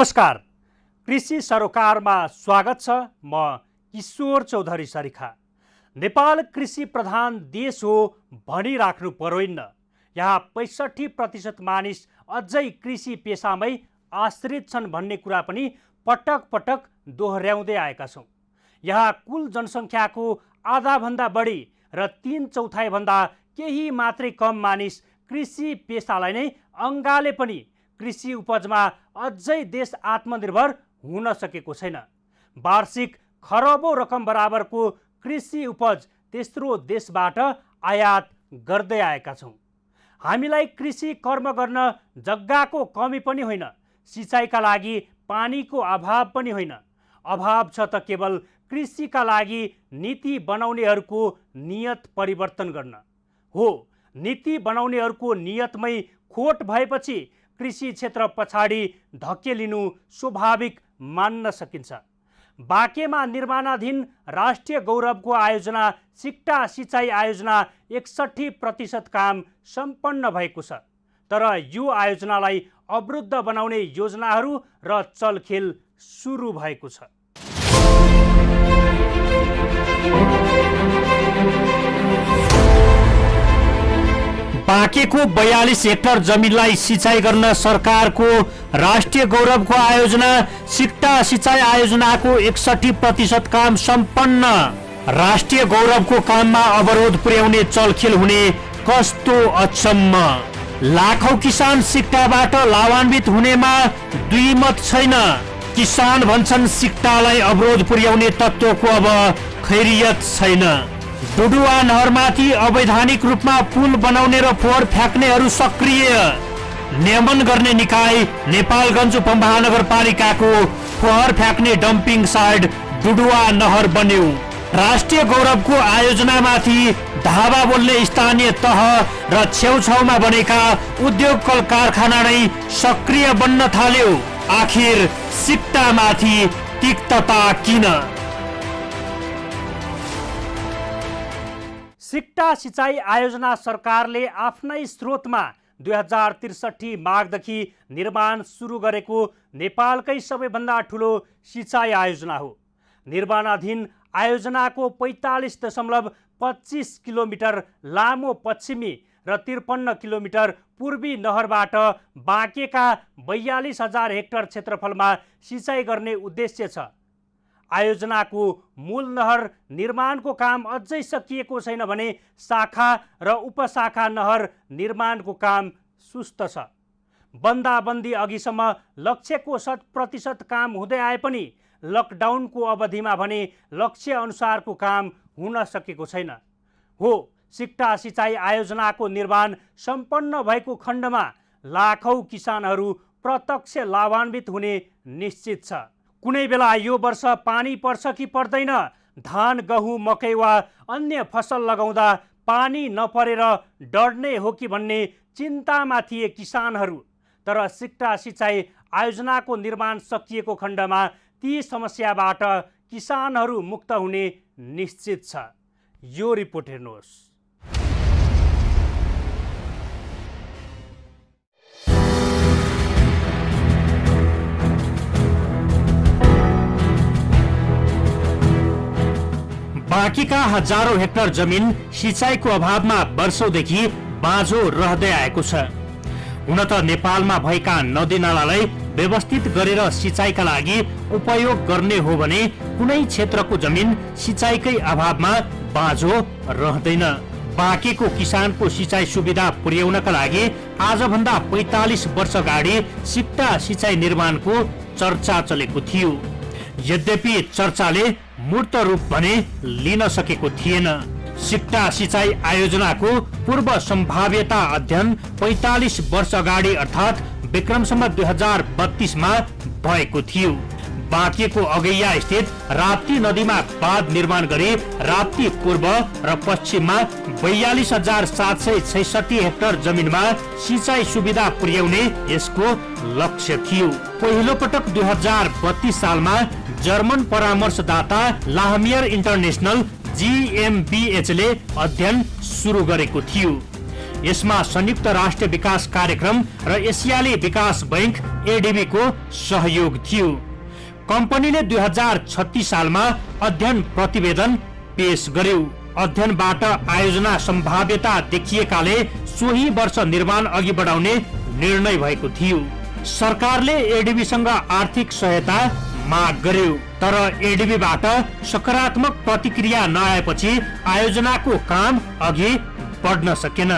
नमस्कार, कृषि सरोकारमा स्वागत छ। म किशोर चौधरी सरिखा। नेपाल कृषि प्रधान देश हो भनिराख्नु पर्दैन। यहाँ 65% मानिस अझै कृषि पेसामै आश्रित छन् भन्ने कुरा पनि पटक पटक दोहोर्याउँदै आएका छौँ। यहाँ कुल जनसङ्ख्याको आधाभन्दा बढी र 3/4 भन्दा केही मात्रै कम मानिस कृषि पेसालाई नै अङ्गाले पनि कृषि उपजमा अझै देश आत्मनिर्भर हुन सकेको छैन। वार्षिक खरबौं रकम बराबरको कृषि उपज तेस्रो देशबाट आयात गर्दै आएका छौँ। हामीलाई कृषि कर्म गर्न जग्गाको कमी पनि होइन, सिँचाइका लागि पानीको अभाव पनि होइन। अभाव छ त केवल कृषिका लागि नीति बनाउनेहरूको नियत परिवर्तन गर्न हो। नीति बनाउनेहरूको नियतमै खोट भएपछि कृषि क्षेत्र पछाडि धकेलिनु स्वाभाविक मान्न सकिन्छ। बाँकेमा निर्माणाधीन राष्ट्रिय गौरवको आयोजना सिक्टा सिँचाइ आयोजना 61% काम सम्पन्न भएको छ। तर यो आयोजनालाई अवरुद्ध बनाउने योजनाहरू र चलखेल सुरु भएको छ। बाँकेको 42 हेक्टर जमिनलाई सिँचाइ गर्न सरकारको राष्ट्रिय गौरवको आयोजना सिक्टा सिँचाइ आयोजनाको 61% काम सम्पन्न। राष्ट्रिय गौरवको काममा अवरोध पुर्याउने चलखेल हुने कस्तो अचम्म। लाखौं किसान सिक्टाबाट लाभान्वित हुनेमा दुई मत छैन। किसान भन्छन् सिक्टालाई अवरोध पुर्याउने तत्त्वको अब खैरियत छैन। डुडुवा नहरमाथि अवैधानिक रूपमा पुल बनाउने र फोहोर फ्याँक्नेहरू सक्रिय। नियमन गर्ने निकाय नेपालगञ्ज उपमहानगरपालिकाको फोहोर फ्याँक्ने डम्पिङ साइट डुडुवा नहर बन्यो। राष्ट्रिय गौरवको आयोजनामाथि धावा बोल्ने स्थानीय तह र छेउछाउमा बनेका उद्योग कल कारखाना नै सक्रिय बन्न थाल्यो। आखिर सिक्टामाथि तिक्तता किन? सिक्टा सिँचाइ आयोजना सरकारले आफ्नै स्रोतमा 2063 माघदेखि निर्माण सुरु गरेको नेपालकै सबैभन्दा ठुलो सिँचाइ आयोजना हो। निर्माणाधीन आयोजनाको 45.25 किलोमिटर लामो पश्चिमी र 53 किलोमिटर पूर्वी नहरबाट बाँकेका 42,000 हेक्टर क्षेत्रफलमा सिँचाइ गर्ने उद्देश्य छ। आयोजनाको मूल नहर निर्माणको काम अझै सकिएको छैन भने शाखा र उपशाखा नहर निर्माणको काम सुस्त छ। बन्दाबन्दी अघिसम्म लक्ष्यको 100% काम हुँदै आए पनि लकडाउनको अवधिमा भने लक्ष्य अनुसारको काम हुन सकेको छैन। हो, सिक्टा सिँचाइ आयोजनाको निर्माण सम्पन्न भएको खण्डमा लाखौं किसानहरू प्रत्यक्ष लाभान्वित हुने निश्चित छ। कुनै बेला यो वर्ष पानी पर्छ कि पर्दैन, धान गहुँ मकै वा अन्य फसल लगाउँदा पानी नपरेर डढ्ने हो कि भन्ने चिन्तामा थिए किसानहरू। तर सिक्टा सिँचाइ आयोजनाको निर्माण सकिएको खण्डमा ती समस्याबाट किसानहरू मुक्त हुने निश्चित छ। यो रिपोर्ट हेर्नुहोस्। बाँकेका हजारौं हेक्टर जमिन सिँचाइको अभावमा वर्षौंदेखि बाँझो रहँदै आएको छ। हुन त नेपालमा भएका नदीनालालाई व्यवस्थित गरेर सिँचाइका लागि उपयोग गर्ने हो भने कुनै क्षेत्रको जमिन सिँचाइकै अभावमा बाँझो रहँदैन। बाँकेको किसानको सिँचाइ सुविधा पुर्याउनका लागि आजभन्दा 45 वर्ष अगाडि सिक्टा सिँचाइ निर्माणको चर्चा चलेको थियो। यद्यपि चर्चाले मूर्त रूप भने लिन सकेको थिएन। सिक्टा सिँचाइ आयोजनाको पूर्व सम्भाव्यता अध्ययन 45 वर्ष अगाडि अर्थात् विक्रम सम्वत 2032 मा भएको थियो। बाँकेको अगैया स्थित राप्ती नदीमा बाँध निर्माण गरी राप्ती पूर्व र पश्चिममा 42,766 हेक्टर जमिनमा सिँचाइ सुविधा पुर्याउने यसको लक्ष्य थियो। पहिलो पटक 2032 सालमा जर्मन परामर्शदाता लाहमियर इन्टरनेसनल GmbH ले अध्ययन सुरु गरेको थियो। यसमा संयुक्त राष्ट्र विकास कार्यक्रम र एसियाली विकास बैंक एडीबी को सहयोग थियो। कम्पनीले 2036 सालमा अध्ययन प्रतिवेदन पेश गर्यो। अध्ययनबाट आयोजना सम्भाव्यता देखिएकाले सोही वर्ष निर्माण अघि बढाउने निर्णय भएको थियो। सरकारले एडीबीसँग आर्थिक सहायता माग गर्यो, तर एडीबीबाट सकारात्मक प्रतिक्रिया नआएपछि आयोजनाको काम अघि बढ्न सकेन।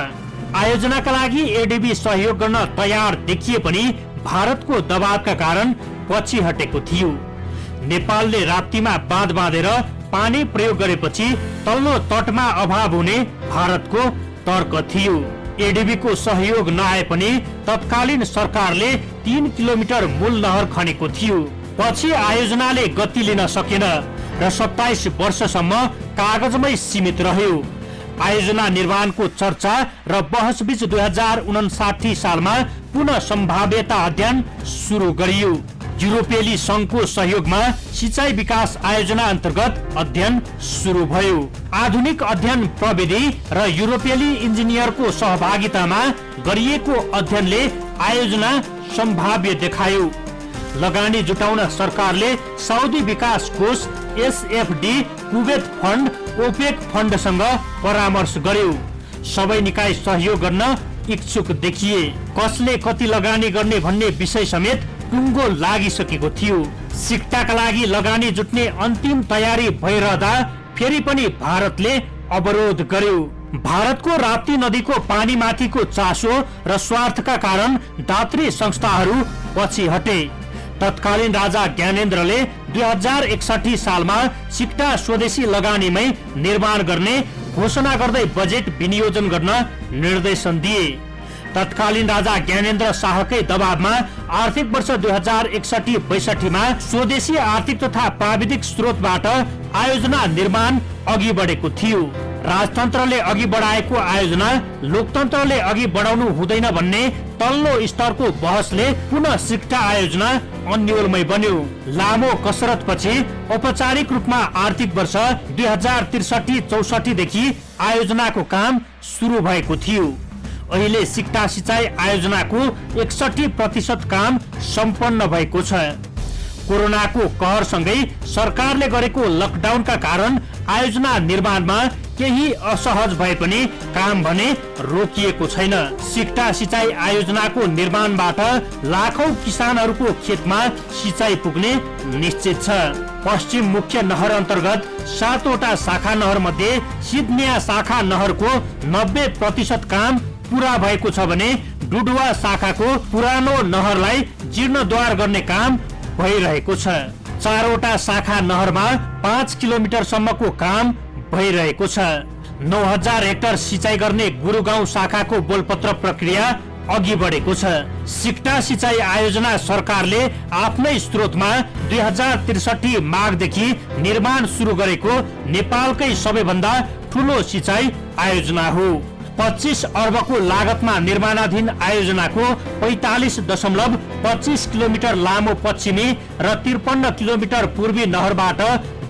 आयोजनाका लागि एडीबी सहयोग गर्न तयार देखिए पनि भारतको दबावका कारण पछि हटेको थियो। नेपालले राप्तीमा बाँध बाँधेर पानी प्रयोग गरेपछि तल्लो तटमा अभाव हुने भारतको तर्क थियो। एडीबी को सहयोग नआए पनि तत्कालीन सरकारले 3 किलोमिटर मूल नहर खनेको थियो। पछि आयोजनाले गति लिन सकेन र 27 वर्षसम्म कागजमै सीमित रह्यो। आयोजना निर्माणको चर्चा र बहसबीच 2059 सालमा पुनः सम्भाव्यता अध्ययन सुरु गरियो। युरोपेली संघको सहयोगमा सिंचाई विकास आयोजना अन्तर्गत अध्ययन सुरु भयो। आधुनिक अध्ययन प्रविधि र युरोपेली इन्जिनियरको सहभागितामा गरिएको अध्ययनले आयोजना सम्भाव्य देखायो। लगानी जुटाउन सरकारले साउदी विकास कोष एसएफडी, कुवेत फण्ड, ओपेक फण्डसँग परामर्श गर्यो। सबै निकाय सहयोग गर्न इच्छुक देखिए। कसले कति लगानी गर्ने भन्ने विषय समेत टुङ्गो लागिसकेको थियो। सिक्टाका लागि लगानी जुट्ने अन्तिम तयारी भइरहँदा फेरि पनि भारतले अवरोध गर्यो। भारतको राप्ती नदीको पानीमाथिको चासो र स्वार्थका कारण दात्री संस्थाहरू पछि हटे। तत्कालीन राजा ज्ञानेन्द्रले 2061 सालमा सिक्टा स्वदेशी लगानीमै निर्माण गर्ने घोषणा गर्दै बजेट विनियोजन गर्न निर्देशन दिए। तत्कालीन राजा ज्ञानेन्द्र शाहकै दबावमा आर्थिक वर्ष 2061-62 मा स्वदेशी आर्थिक तथा प्राविधिक स्रोतबाट आयोजना निर्माण अघि बढेको थियो। राजतन्त्रले अघि बढाएको आयोजना लोकतन्त्रले अघि बढाउनु हुँदैन भन्ने तल्लो स्तरको बहसले पुनः सिक्टा आयोजना अन्योलमय बन्यो। लामो कसरतपछि औपचारिक रूपमा आर्थिक वर्ष 2063-64 देखि आयोजनाको काम सुरु भएको थियो। अहिले सिक्टा सिंचाई आयोजनाको 61% काम सम्पन्न भएको छ। कोरोनाको कहरसँगै सरकारले गरेको लकडाउनका कारण आयोजना निर्माणमा केही असहज भए पनि काम भने रोकिएको छैन। सिक्टा सिंचाई आयोजनाको निर्माणबाट लाखौं किसानहरूको खेतमा सिंचाई पुग्ने निश्चित छ। पश्चिम मुख्य नहर अन्तर्गत 7 वटा शाखा नहर मध्ये सिद्धनिया शाखा नहरको 90% काम पूरा भएको छ भने डुडुवा शाखाको पुरानो नहरलाई जीर्णोद्धार गर्ने काम भइरहेको छ। 4 वटा शाखा नहरमा 5 किलोमिटर सम्मको काम भइरहेको छ। 9000 हेक्टर सिंचाई गर्ने गुरुगाउँ शाखाको बोलपत्र प्रक्रिया अघि बढेको छ। सिक्टा सिंचाई आयोजना सरकारले आफ्नै स्रोतमा 2063 माघदेखि निर्माण सुरु गरेको नेपालकै सबैभन्दा ठुलो सिंचाई आयोजना हो। 25 अर्बको लागतमा निर्माणाधीन आयोजनाको 45.25 किलोमिटर लामो पश्चिमी र 53 किलोमिटर पूर्वी नहरबाट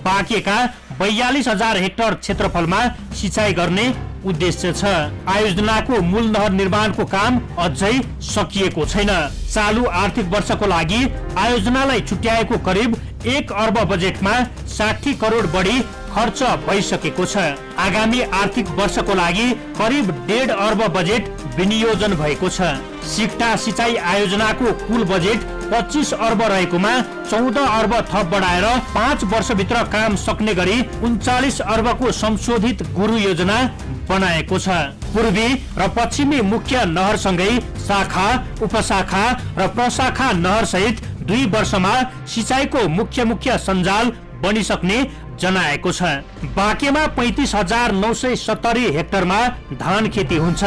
बाँकिएका 42,000 हेक्टर क्षेत्रफलमा सिंचाई गर्ने उद्देश्य छ। आयोजनाको मूल नहर निर्माणको काम अझै सकिएको छैन। चालु आर्थिक वर्षको लागि आयोजनालाई छुट्याएको करिब 1 अर्ब बजेटमा 60 करोड बढी खर्च भइसकेको छ। आगामी आर्थिक वर्षको लागि करिब 1.5 अर्ब बजेट विनियोजन भएको छ। सिक्टा सिंचाई आयोजनाको कुल बजेट 25 अर्ब रहेकोमा 14 अर्ब थप बढाएर 5 वर्षभित्र काम सक्ने गरी 39 अर्बको संशोधित गुरु योजना बनाएको छ। पूर्वी र पश्चिमी मुख्य नहरसँगै शाखा, उपशाखा र प्रशाखा नहर सहित 2 वर्षमा सिंचाईको मुख्य सञ्जाल बनिसक्ने जनाएको छ। बाँकेमा 35,970 हेक्टरमा धान खेती हुन्छ।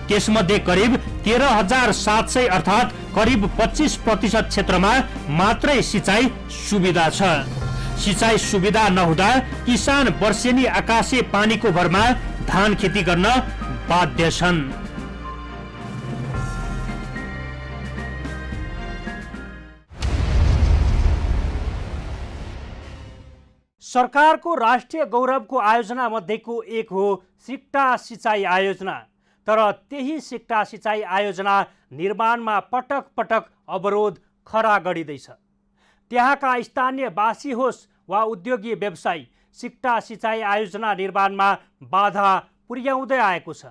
त्यसमध्ये करिब 13,700 अर्थात् करिब 25% क्षेत्रमा मात्रै सिंचाई सुविधा छ। सिंचाई सुविधा नहुँदा किसान वर्षेनी आकाशे पानीको भरमा धान खेती गर्न बाध्य छन्। सरकारको राष्ट्रिय गौरवको आयोजना मध्येको एक हो सिक्टा सिंचाई आयोजना। तर त्यही सिक्टा सिँचाइ आयोजना निर्माणमा पटक पटक अवरोध खडा गरिँदैछ। त्यहाँका स्थानीयवासी होस् वा उद्योगी व्यवसायी सिक्टा सिँचाइ आयोजना निर्माणमा बाधा पुर्याउँदै आएको छ।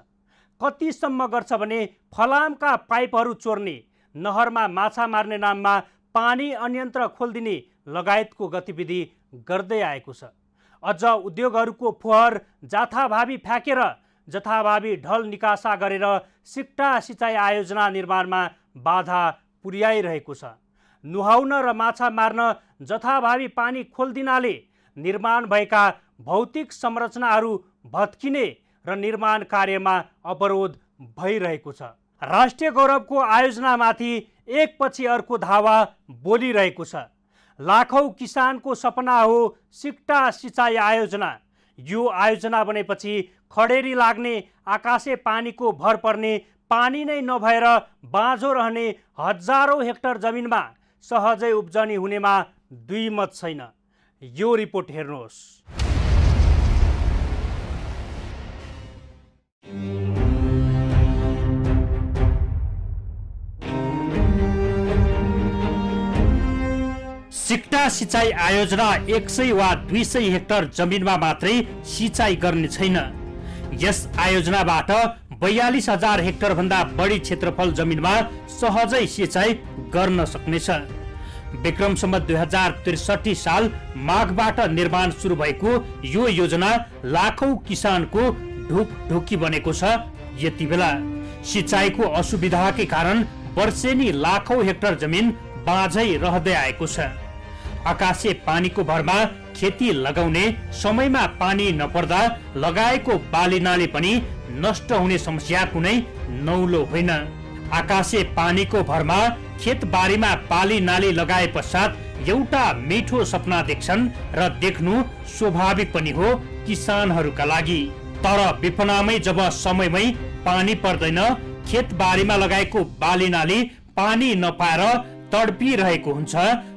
कतिसम्म गर्छ भने फलामका पाइपहरू चोर्ने, नहरमा माछा मार्ने नाममा पानी अन्यन्त्र खोलिदिने लगायतको गतिविधि गर्दै आएको छ। अझ उद्योगहरूको फोहोर जथाभावी फ्याँकेर जथाभावी ढल निकासा गरेर सिक्टा सिँचाइ आयोजना निर्माणमा बाधा पुर्याइरहेको छ। नुहाउन र माछा मार्न जथाभावी पानी खोलिदिनाले निर्माण भएका भौतिक संरचनाहरू भत्किने र निर्माण कार्यमा अवरोध भइरहेको छ। राष्ट्रिय गौरवको आयोजनामाथि एकपछि अर्को धावा बोलिरहेको छ। लाखौं किसानको सपना हो सिक्टा सिँचाइ आयोजना। यो आयोजना बनेपछि खडेरी लाग्ने, आकाशे पानीको भर पर्ने, पानी नै नभएर बाँझो रहने हजारौं हेक्टर जमिनमा सहजै उब्जनी हुनेमा दुई मत छैन। यो रिपोर्ट हेर्नुहोस्। सिक्टा सिँचाइ आयोजना 100 वा 200 हेक्टर जमिनमा मात्रै सिँचाइ गर्ने छैन। यस आयोजनाबाट 42,000 हेक्टर भन्दा बढी क्षेत्रफल जमिनमा सहजै सिँचाइ गर्न सक्नेछ। विक्रम सम्वत 2063 साल माघबाट निर्माण सुरु भएको यो योजना लाखौं किसानको ढुकढुकी बनेको छ। यति बेला सिँचाइको असुविधाकै कारण वर्षेनी लाखौं हेक्टर जमिन बाँझै रहँदै आएको छ। आकाशे पानीको भरमा खेती लगाउने, समयमा पानी नपर्दा लगाएको बाली नाली पनि नष्ट हुने समस्या कुनै नौलो होइन। आकाशे पानीको भरमा खेतबारीमा बाली नाली लगाए पश्चात एउटा मिठो सपना देख्छन् र देख्नु स्वाभाविक पनि हो किसानहरूका लागि। तर विपनामै जब समयमै पानी पर्दैन, खेतबारीमा लगाएको बाली नाली पानी नपाएर तडपिरहेको हुन्छ,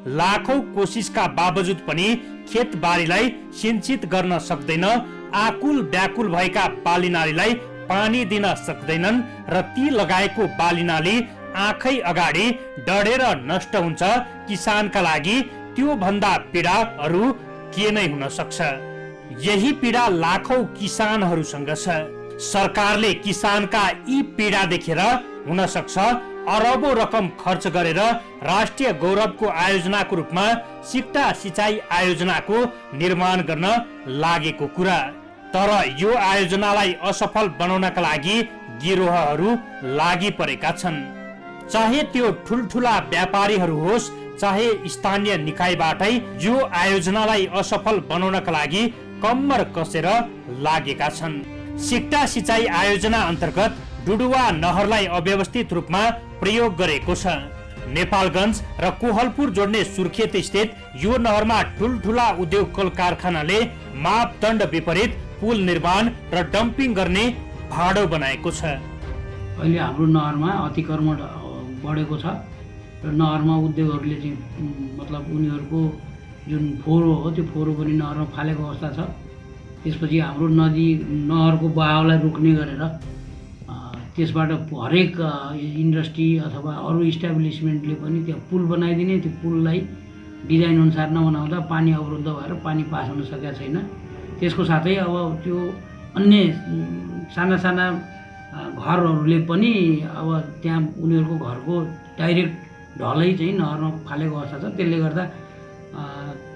लाखौं कोसिसका बावजुद पनि खेतबारीलाई सिंचित गर्न सक्दैन, आकुल व्याकुल भएका बाली नालीलाई पानी दिन सक्दैनन् र ती लगाएको बाली नाली आँखै अगाडि डढेर नष्ट हुन्छ। किसानका लागि त्यो भन्दा पीडा अरू के नै हुन सक्छ। यही पीडा लाखौं किसानहरूसँग छ। सरकारले किसानका यी पीडा देखेर हुन सक्छ अरबौं रकम खर्च गरेर राष्ट्रिय गौरवको आयोजनाको रूपमा सिक्टा सिँचाइ आयोजनाको निर्माण गर्न लागेको कुरा। तर यो आयोजनालाई असफल बनाउनका लागि गिरोहहरू लागि परेका छन्। चाहे त्यो ठुलठुला व्यापारीहरू होस्, चाहे स्थानीय निकायबाटै यो आयोजनालाई असफल बनाउनका लागि कम्मर कसेर लागेका छन्। सिक्टा सिँचाइ आयोजना अन्तर्गत डुडुवा नहरलाई अव्यवस्थित रूपमा प्रयोग गरेको छ। नेपालगञ्ज र कोहलपुर जोड्ने सुर्खेत स्थित यो नहरमा ठुलठुला उद्योग कल कारखानाले मापदण्ड विपरीत पुल निर्माण र डम्पिङ गर्ने भाडो बनाएको छ। अहिले हाम्रो नहरमा अतिक्रमण बढेको छ र नहरमा उद्योगहरूले चाहिँ मतलब उनीहरूको जुन फोहोर हो त्यो फोहोर पनि नहरमा फालेको अवस्था छ। त्यसपछि हाम्रो नहरको बहावलाई रोक्ने गरेर त्यसबाट हरेक इन्डस्ट्री अथवा अरू इस्टाब्लिसमेन्टले पनि त्यहाँ पुल बनाइदिने, त्यो पुललाई डिजाइन अनुसार नबनाउँदा पानी अवरुद्ध भएर पानी पास हुन सकेको छैन। त्यसको साथै अब त्यो अन्य साना साना घरहरूले पनि अब त्यहाँ उनीहरूको घरको डाइरेक्ट ढलै चाहिँ नहरमा फालेको अवस्था छ। त्यसले गर्दा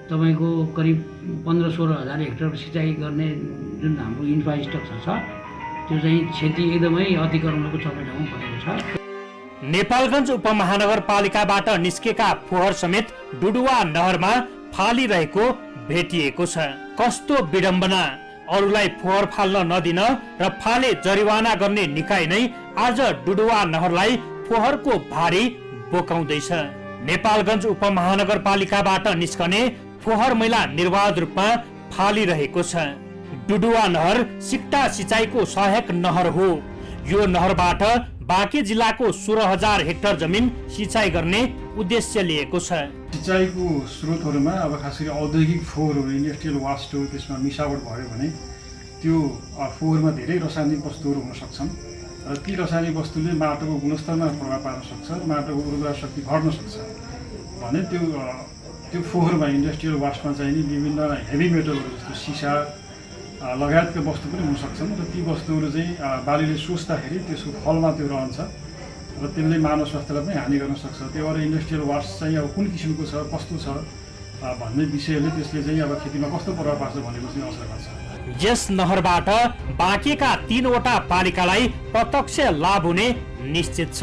तपाईँको करिब 15-16 हजार हेक्टर सिँचाइ गर्ने जुन हाम्रो इन्फ्रास्ट्रक्चर छ त्यो चाहिँ क्षति एकदमै अतिक्रमणको चपेटामा परेको छ। नेपालगञ्ज उपमहानगरपालिकाबाट निस्केका फोहोर समेत डुडुवा नहरमा फालिरहेको भेटिएको छ। कस्तो विडम्बना! अरूलाई फोहोर फाल्न नदिन र फाले जरिवाना गर्ने निकाय नै आज डुडुवा नहरलाई फोहोरको भारी बोकाउँदैछ। नेपालगञ्ज उपमहानगरपालिकाबाट निस्कने फोहोर मैला निर्वाध रूपमा फालिरहेको छ। डुडुवा नहर सिक्टा सिँचाइको सहायक नहर हो। यो नहरबाट बाँके जिल्लाको 16,000 हेक्टर जमिन सिँचाइ गर्ने उद्देश्य लिएको छ। सिँचाइको स्रोतहरूमा अब खास गरी औद्योगिक फोहोरहरू, इन्डस्ट्रियल वास्ट हो, त्यसमा मिसावट भयो भने त्यो फोहोरमा धेरै रासायनिक वस्तुहरू हुन सक्छन् र र ती रासायनिक वस्तुले माटोको गुणस्तरमा प्रभाव पार्न सक्छ, माटोको उर्वरा शक्ति घट्न सक्छ भने त्यो फोहोरमा इन्डस्ट्रियल वास्टमा चाहिँ नि विभिन्न हेभी मेटलहरू जस्तो सिसा लगायतका वस्तु पनि हुन सक्छन् र ती वस्तुहरू चाहिँ बालीले सोच्दाखेरि त्यसको फलमा त्यो रहन्छ र त्यसले मानव स्वास्थ्यलाई पनि हानि गर्न सक्छ। त्यही भएर इन्डस्ट्रियल वास्ट चाहिँ अब कुन किसिमको छ, कस्तो छ भन्ने विषयले त्यसले चाहिँ अब खेतीमा कस्तो प्रभाव पार्छ भनेको चाहिँ असर गर्छ। यस नहरबाट बाँकेका 3वटा पालिकालाई प्रत्यक्ष लाभ हुने निश्चित छ,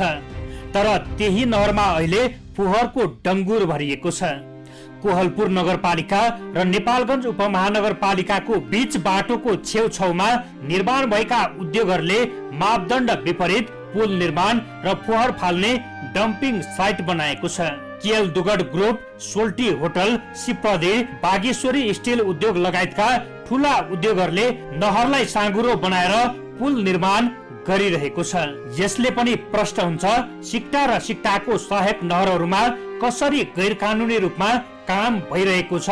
तर त्यही नहरमा अहिले फोहोरको डङ्गुर भरिएको छ। कोहलपुर नगरपालिका र नेपालगञ्ज उपमहानगरपालिकाको बीच बाटोको छेउछाउमा निर्माण भएका उद्योगहरूले मापदण्ड विपरीत पुल निर्माण र फोहोर फाल्ने डम्पिङ साइट बनाएको छ। केएल दुगड ग्रुप, सोल्टी होटल, सिप्रदे, बागेश्वरी स्टिल उद्योग लगायतका ठूला उद्योगहरूले नहरलाई साँघुरो बनाएर पुल निर्माण गरिरहेको छ। यसले पनि प्रश्न हुन्छ, सिक्टा र सिक्टाको सहायक नहरहरूमा कसरी गैर कानुनी रूपमा काम भइरहेको छ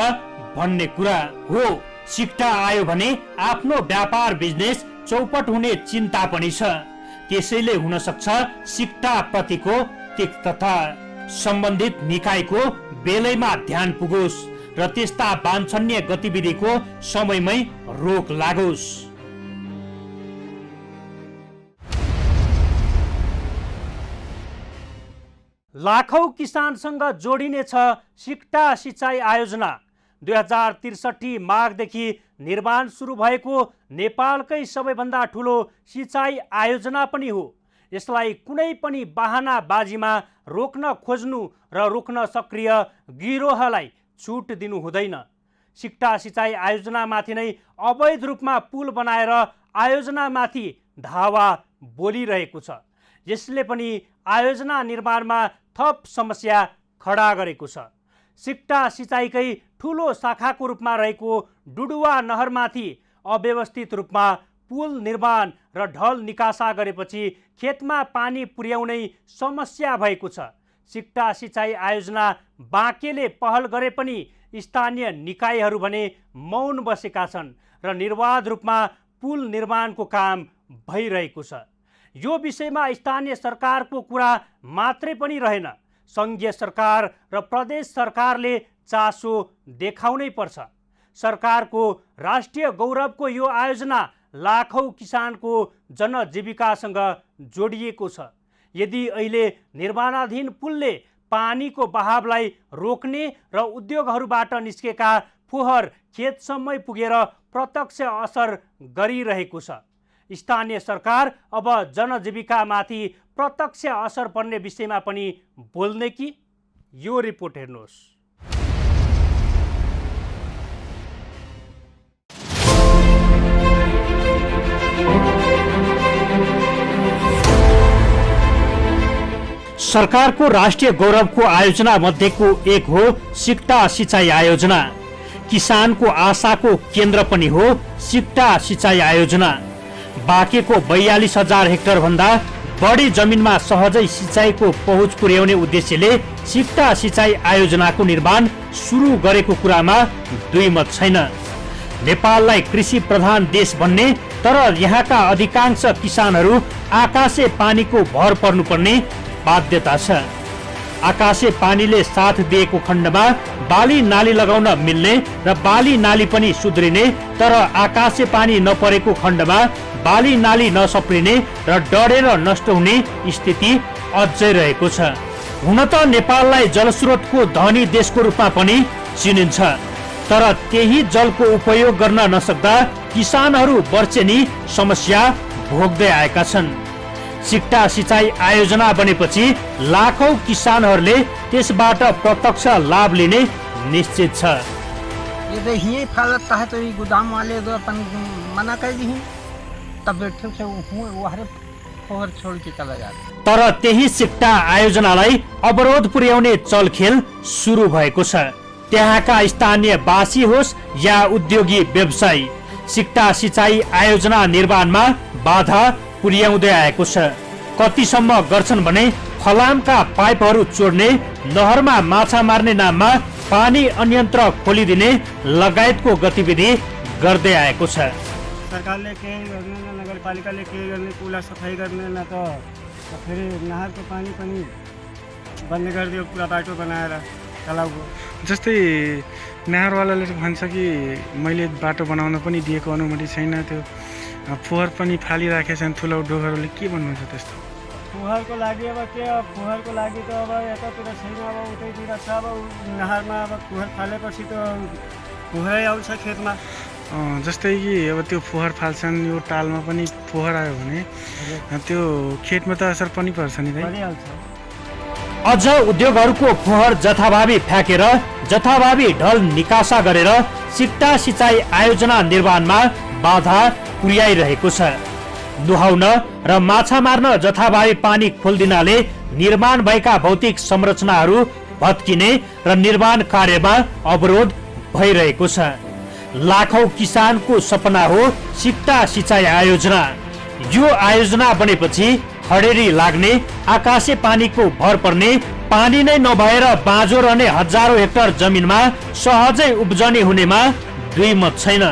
भन्ने कुरा हो। सिक्टा आयो भने आफ्नो व्यापार बिजनेस चौपट हुने चिन्ता पनि छ। त्यसैले हुन सक्छ सिक्टा प्रतिको तिक्तता। सम्बन्धित निकायको बेलैमा ध्यान पुगोस् र त्यस्ता वाञ्छनीय गतिविधिको समयमै रोक लागोस्। लाखौं किसानसँग जोडिनेछ सिक्टा सिँचाइ आयोजना। 2063 माघदेखि निर्माण सुरु भएको नेपालकै सबैभन्दा ठुलो सिँचाइ आयोजना पनि हो। यसलाई कुनै पनि बहानाबाजीमा रोक्न खोज्नु र रोक्न सक्रिय गिरोहलाई छुट दिनु हुँदैन। सिक्टा सिँचाइ आयोजनामाथि नै अवैध रूपमा पुल बनाएर आयोजनामाथि धावा बोलिरहेको छ। यसले पनि आयोजना निर्माणमा थप समस्या खडा गरेको छ। सिक्टा सिँचाइकै ठुलो शाखाको रूपमा रहेको डुडुवा नहरमाथि अव्यवस्थित रूपमा पुल निर्माण र ढल निकासा गरेपछि खेतमा पानी पुर्याउनै समस्या भएको छ। सिक्टा सिँचाइ आयोजना बाँकेले पहल गरे पनि स्थानीय निकायहरू भने मौन बसेका छन् र निर्वाध रूपमा पुल निर्माणको काम भइरहेको छ। यो विषयमा स्थानीय सरकारको कुरा मात्रै पनि रहेन, सङ्घीय सरकार र प्रदेश सरकारले चासो देखाउनै पर्छ। सरकारको राष्ट्रिय गौरवको यो आयोजना लाखौं किसानको जनजीविकासँग जोडिएको छ। यदि अहिले निर्माणाधीन पुलले पानीको बहावलाई रोक्ने र उद्योगहरूबाट निस्केका फोहोर खेतसम्मै पुगेर प्रत्यक्ष असर गरिरहेको छ, स्थानीय सरकार अब जनजीविकामाथि प्रत्यक्ष असर पर्ने विषयमा पनि बोल्ने कि? यो रिपोर्ट हेर्नुहोस्। सरकारको राष्ट्रिय गौरवको आयोजना मध्येको एक हो सिक्टा सिँचाइ आयोजना। किसानको आशाको केन्द्र पनि हो सिक्टा सिँचाइ आयोजना। बाँकेको 42,000 हेक्टर भन्दा बढी जमिनमा सहजै सिँचाइको पहुँच पुर्याउने उद्देश्यले सिक्टा सिँचाइ आयोजनाको निर्माण सुरु गरेको कुरामा दुई मत छैन। नेपाललाई कृषि प्रधान देश भन्ने तर यहाँका अधिकांश किसानहरू आकाशे पानीको भर पर्नुपर्ने बाध्यता छ। आकाशे पानीले साथ दिएको खण्डमा बाली नाली लगाउन मिल्ने र बाली नाली पनि सुध्रिने, तर आकाशे पानी नपरेको खण्डमा बाली नाली नसप्रिने र डढेर नष्ट हुने स्थिति अझै रहेको छ। हुन त नेपाललाई जलस्रोतको धनी देशको रूपमा पनि चिनिन्छ, तर त्यही जलको उपयोग गर्न नसक्दा किसानहरू वर्षेनी समस्या भोग्दै आएका छन्। सिक्टा सिँचाइ आयोजना बनेपछि लाखौं किसानहरूले त्यसबाट प्रत्यक्ष लाभ लिने निश्चित छ। ये तो यही फैलता है, तो ये गोदाम वाले तो अपन मना कर दी, तब बैठे से वो हरे फोहर छोड़ के चला जाता। तर त्यही सिक्टा आयोजनालाई अवरोध पुर्याउने चलखेल सुरु भएको छ। त्यहाँका स्थानीय बासी होस् या उद्योगी व्यवसायी, सिक्टा सिँचाइ आयोजना निर्माणमा बाधा पुर्याउँदै आएको छ। कतिसम्म गर्छन् भने फलामका पाइपहरू चोड्ने, नहरमा माछा मार्ने नाममा पानी अन्यन्त्र खोलिदिने लगायतको गतिविधि गर्दै आएको छ। सरकारले केही गर्ने न नगरपालिकाले केही गर्ने पुला सफाइ गर्ने न त फेरि नहरको पानी पनि बन्द गरिदियो पुरा बाटो बनाएर तलाउको। जस्तै नहरवालाले भन्छ कि मैले बाटो बनाउन पनि दिएको अनुमति छैन, त्यो फोहोर पनि फालिराखेछन् ठुलो डोगरहरूले, के भन्नुहुन्छ त्यस्तो? फोहोरको लागि अब के, अब फोहोरको लागि त अब यतातिर छैन, अब उतैतिर छ। अब नहरमा अब फोहोर फालेपछि त फोहोरै आउँछ खेतमा। जस्तै कि अब त्यो फोहोर फाल्छन्, यो टालमा पनि फोहोर आयो भने त्यो खेतमा त असर पनि पर्छ नि। परिहाल्छ। अझ उद्योगहरूको फोहोर जथाभावी फ्याँकेर जथाभावी ढल निकासा गरेर सिक्टा सिँचाइ आयोजना निर्माणमा बाधा पुर्याइरहेको छ। नुहाउन र माछा मार्न जथाभावी पानी खोलिदिनाले निर्माण भएका भौतिक संरचनाहरू भत्किने र निर्माण कार्यमा अवरोध भइरहेको छ। लाखौं किसानको सपना हो सिक्टा सिँचाइ आयोजना। यो आयोजना बनेपछि खडेरी लाग्ने, आकाशे पानीको भर पर्ने, पानी नै नभएर बाँझो रहने हजारौं हेक्टर जमिनमा सहजै उब्जनी हुनेमा दुई मत छैन।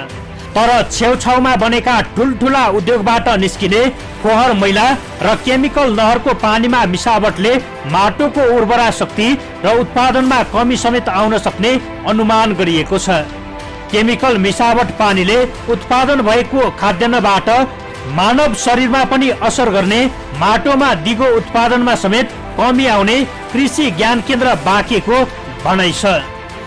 तर छेउछाउमा बनेका ठुल्ठुला उद्योगबाट निस्किने फोहोर मैला र केमिकल नहरको पानीमा मिसावटले माटोको उर्वरा शक्ति र उत्पादनमा कमी समेत आउन सक्ने अनुमान गरिएको छ। केमिकल मिसावट पानीले उत्पादन भएको खाद्यान्नबाट मानव शरीरमा पनि असर गर्ने, माटोमा दिगो उत्पादनमा समेत कमी आउने कृषि ज्ञान केन्द्र बाँकिएको भनाइ छ।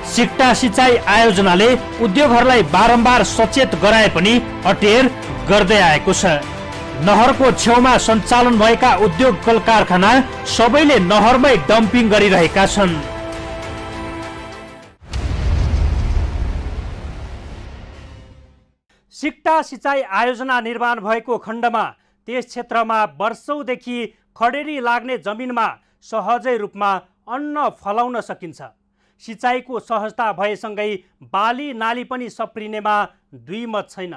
सिक्टा सिँचाइ आयोजनाले उद्योगहरूलाई बारम्बार सचेत गराए पनि अटेर गर्दै आएको छ। नहरको छेउमा सञ्चालन भएका उद्योग कल कारखाना सबैले नहरमै डम्पिङ गरिरहेका छन्। सिक्टा सिँचाइ आयोजना निर्माण भएको खण्डमा त्यस क्षेत्रमा वर्षौंदेखि खडेरी लाग्ने जमिनमा सहजै रूपमा अन्न फलाउन सकिन्छ। सिँचाइको सहजता भएसँगै बाली नाली पनि सप्रिनेमा दुई मत छैन।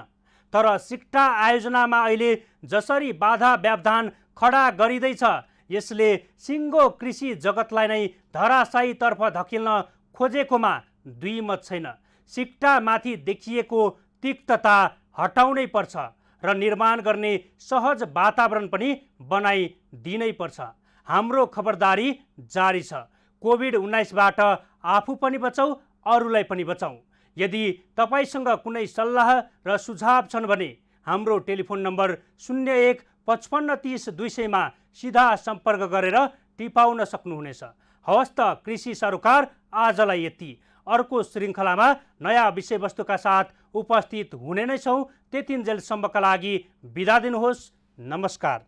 तर सिक्टा आयोजनामा अहिले जसरी बाधा व्यवधान खडा गरिँदैछ, यसले सिङ्गो कृषि जगतलाई नै धराशायीतर्फ धकिल्न खोजेकोमा दुई मत छैन। सिक्टामाथि देखिएको तिक्तता हटाउनै पर्छ र निर्माण गर्ने सहज वातावरण पनि बनाइदिनै पर्छ। हाम्रो खबरदारी जारी छ। कोभिड-19बाट आफू पनि बचाऊ, अरूलाई पनि बचाऊ। यदि तपाईसँग कुनै सल्लाह र सुझाव छन् भने हाम्रो टेलिफोन नम्बर 01 55 30 200 मा सिधा सम्पर्क गरेर टिपाउन सक्नुहुनेछ। हवस् त, कृषि सरोकार आजलाई यति। अर्को श्रृङ्खलामा नयाँ विषयवस्तुका साथ उपस्थित हुने नै छौँ। त्यतिन्जेलसम्मका लागि बिदा दिनुहोस्। नमस्कार।